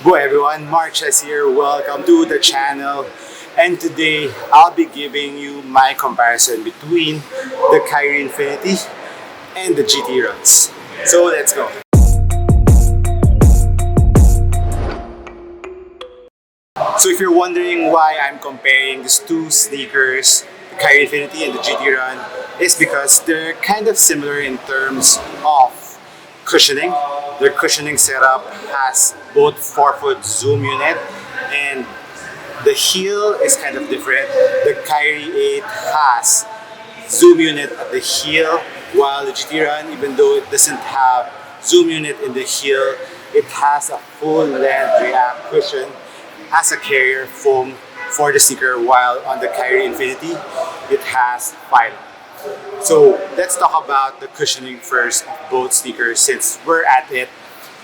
Boy everyone, MARKCHES here. Welcome to the channel. And today I'll be giving you my comparison between the Kyrie Infinity and the GT runs. So let's go. So if you're wondering why I'm comparing these two sneakers, the Kyrie Infinity and the GT Run, it's because they're kind of similar in terms of cushioning. Their cushioning setup has both 4-foot zoom unit, and the heel is kind of different. The Kyrie 8 has zoom unit at the heel, while the GT Run, even though it doesn't have zoom unit in the heel, it has a full length React cushion as a carrier foam for the sneaker, while on the Kyrie Infinity, it has fiber. So let's talk about the cushioning first of both sneakers since we're at it.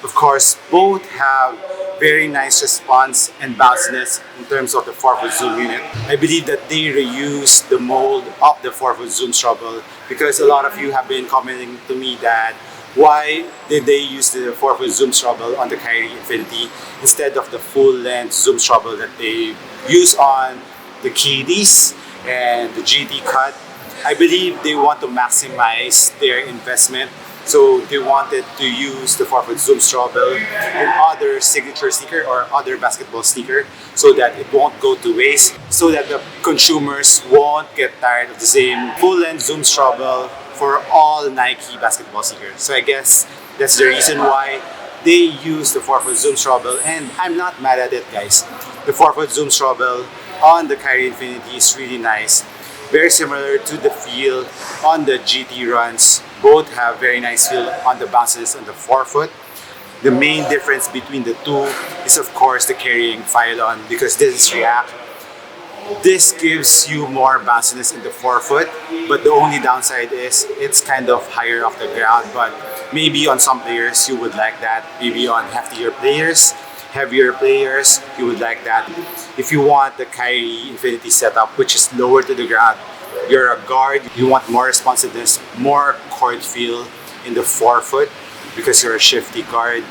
Of course, both have very nice response and bounciness in terms of the 4-foot zoom unit. I believe that they reuse the mold of the 4-foot zoom Strobel because a lot of you have been commenting to me that why did they use the 4-foot zoom Strobel on the Kyrie Infinity instead of the full-length zoom Strobel that they use on the Kiddies and the GT cut. I believe they want to maximize their investment, so they wanted to use the 4-foot zoom Strobel in other signature sneaker or other basketball sneaker so that it won't go to waste, so that the consumers won't get tired of the same full-length zoom Strobel for all Nike basketball sneakers. So I guess that's the reason why they use the 4-foot zoom Strobel, and I'm not mad at it, guys. The 4-foot zoom Strobel on the Kyrie Infinity is really nice. Very similar to the feel on the GT runs. Both have very nice feel on the bounces on the 4-foot. The main difference between the two is of course the carrying pylon, because this is React. This gives you more bounciness in the 4-foot, but the only downside is it's kind of higher off the ground. But maybe on some players you would like that. Maybe on heavier players, you would like that. If you want the Kyrie Infinity setup, which is lower to the ground, you're a guard, you want more responsiveness, more court feel in the 4-foot because you're a shifty guard,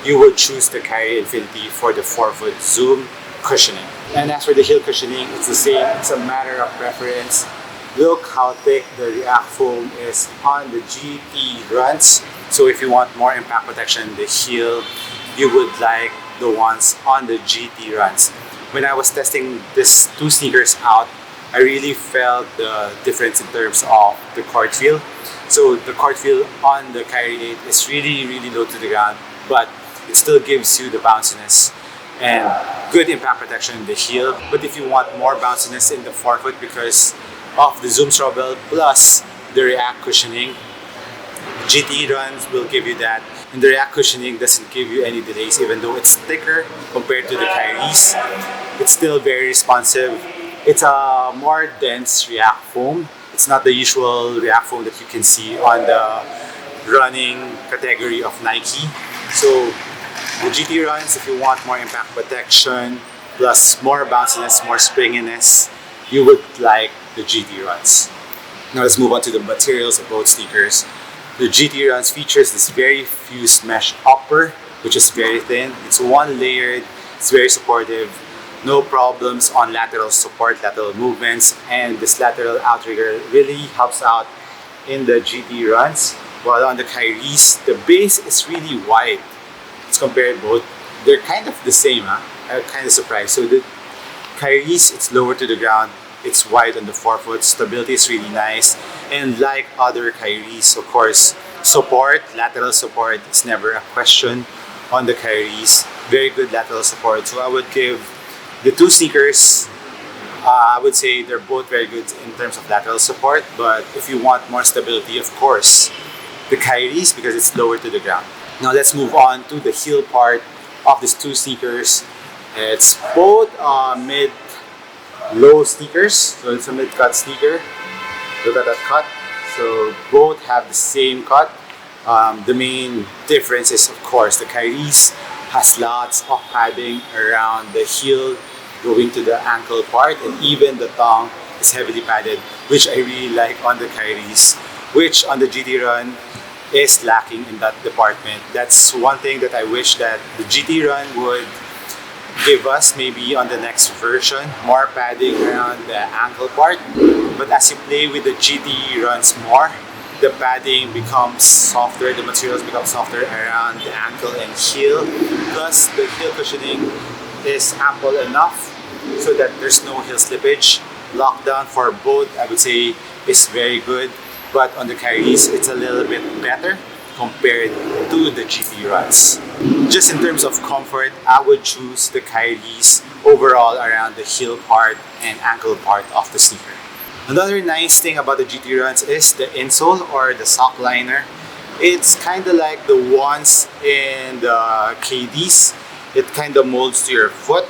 you would choose the Kyrie Infinity for the 4-foot zoom cushioning. And as for the heel cushioning, it's the same. It's a matter of preference. Look how thick the React foam is on the GT runs. So if you want more impact protection in the heel, you would like the ones on the GT runs. When I was testing these two sneakers out, I really felt the difference in terms of the court feel. So the court feel on the Kyrie 8 is really low to the ground, but it still gives you the bounciness and good impact protection in the heel. But if you want more bounciness in the 4-foot because of the zoom Strobel plus the React cushioning, GT runs will give you that. And the React cushioning doesn't give you any delays, even though it's thicker compared to the Kyries. It's still very responsive. It's a more dense React foam. It's not the usual React foam that you can see on the running category of Nike. So the GT runs, if you want more impact protection, plus more bounciness, more springiness, you would like the GT runs. Now let's move on to the materials of both sneakers. The GT runs features this very fused mesh upper, which is very thin. It's one layered, it's very supportive, no problems on lateral support, lateral movements, and this lateral outrigger really helps out in the GT runs. While on the Kyries, the base is really wide. It's compared both. They're kind of the same, huh? I'm kind of surprised. So the Kyries, it's lower to the ground. It's wide on the 4-foot. Stability is really nice. And like other Kyries, of course, support, lateral support is never a question on the Kyries. Very good lateral support. So I would give the two sneakers, I would say they're both very good in terms of lateral support. But if you want more stability, of course, the Kyries, because it's lower to the ground. Now let's move on to the heel part of these two sneakers. It's both mid-low sneakers, so it's a mid-cut sneaker. Look at that cut. So both have the same cut. The main difference is, of course, the Kyries has lots of padding around the heel going to the ankle part, and even the tongue is heavily padded, which I really like on the Kyries, which on the GT Run is lacking in that department. That's one thing that I wish that the GT Run would give us maybe on the next version, more padding around the ankle part. But as you play with the GT Runs more, the padding becomes softer, the materials become softer around the ankle and heel. Plus the heel cushioning is ample enough so that there's no heel slippage. Lockdown for both, I would say, is very good. But on the Kyries, it's a little bit better compared to the GT Runs. Just in terms of comfort, I would choose the Kyries overall around the heel part and ankle part of the sneaker. Another nice thing about the GT Runs is the insole or the sock liner. It's kind of like the ones in the KDs. It kind of molds to your foot.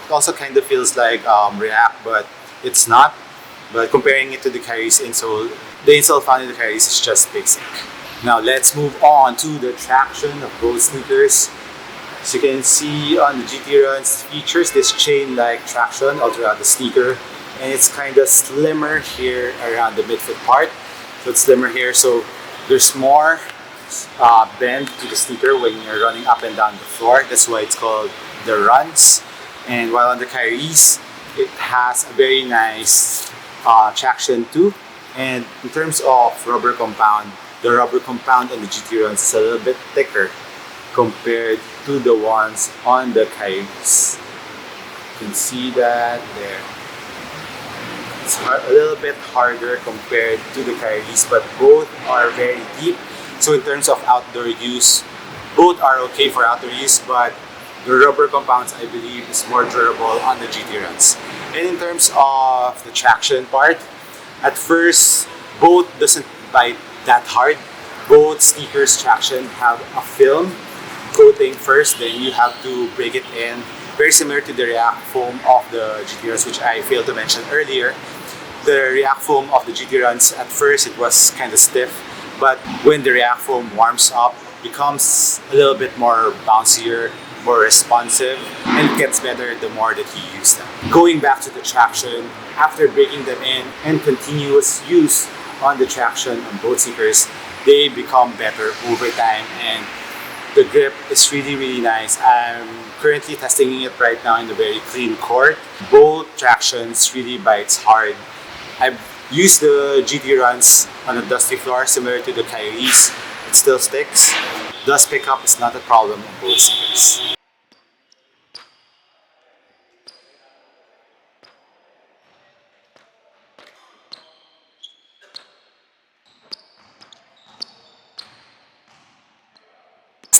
It also kind of feels like React, but it's not. But comparing it to the Kyrie's insole, the insole found in the Kyrie's is just basic. Now let's move on to the traction of both sneakers. As you can see on the GT Runs, features this chain-like traction all throughout the sneaker, and it's kind of slimmer here around the midfoot part. So it's slimmer here, so there's more bend to the sneaker when you're running up and down the floor. That's why it's called the Runs. And while on the Kyrie's, it has a very nice traction too. And in terms of rubber compound, the rubber compound on the GT Runs is a little bit thicker compared to the ones on the Kyrie's. You can see that there. It's a little bit harder compared to the Kyrie's, but both are very deep. So in terms of outdoor use, both are okay for outdoor use, but the rubber compounds, I believe, is more durable on the GT Runs. And in terms of the traction part, at first, both doesn't bite that hard. Both sneakers traction have a film coating first, then you have to break it in. Very similar to the React foam of the GT Runs, which I failed to mention earlier. The React foam of the GT Runs, at first it was kind of stiff, but when the React foam warms up, it becomes a little bit more bouncier, more responsive, and it gets better the more that you use them. Going back to the traction, after breaking them in and continuous use on the traction on both sneakers, they become better over time, and the grip is really nice. I'm currently testing it right now in a very clean court. Both tractions really bites hard. I've used the GT Runs on a dusty floor similar to the Kyrie's. It still sticks. Dust pickup is not a problem on both sneakers.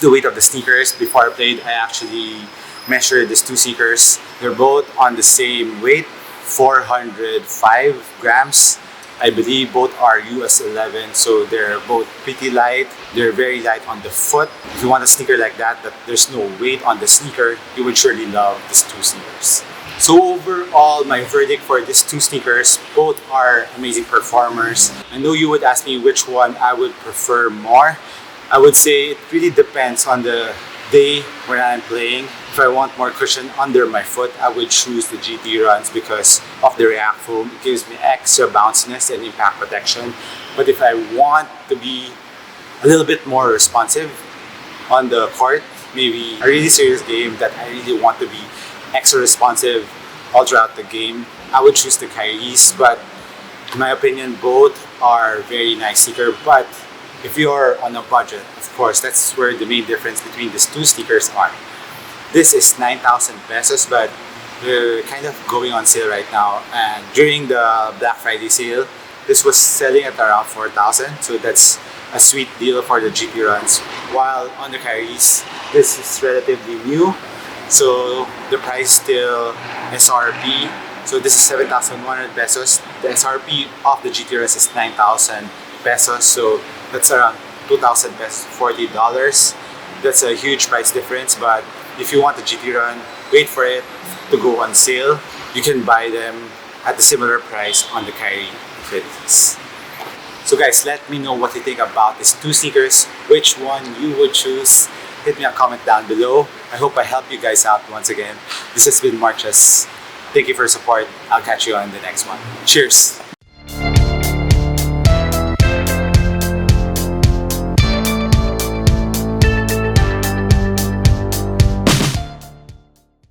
The weight of the sneakers. Before I played, I actually measured these two sneakers. They're both on the same weight, 405 grams. I believe both are US 11, so they're both pretty light. They're very light on the foot. If you want a sneaker like that there's no weight on the sneaker, you would surely love these two sneakers. So overall, my verdict for these two sneakers, both are amazing performers. I know you would ask me which one I would prefer more. I would say it really depends on the day when I'm playing. If I want more cushion under my foot, I would choose the GT Runs because of the React foam. It gives me extra bounciness and impact protection. But if I want to be a little bit more responsive on the court, maybe a really serious game that I really want to be extra responsive all throughout the game, I would choose the Kyrie's. But in my opinion, both are very nice sneakers. But if you're on a budget, of course, that's where the main difference between these two sneakers are. This is 9,000 pesos, but they're kind of going on sale right now. And during the Black Friday sale, this was selling at around 4,000. So that's a sweet deal for the GT Runs. While on the Kyrie's, this is relatively new. So the price still SRP. So this is 7,100 pesos. The SRP of the GT Runs is 9,000 pesos. So that's around 2,000 pesos, $40. That's a huge price difference, but if you want the GT Run, wait for it to go on sale. You can buy them at a similar price on the Kyrie Infinities. So guys, let me know what you think about these two sneakers, which one you would choose. Hit me a comment down below. I hope I helped you guys out once again. This has been MARKCHES. Thank you for your support. I'll catch you on the next one. Cheers!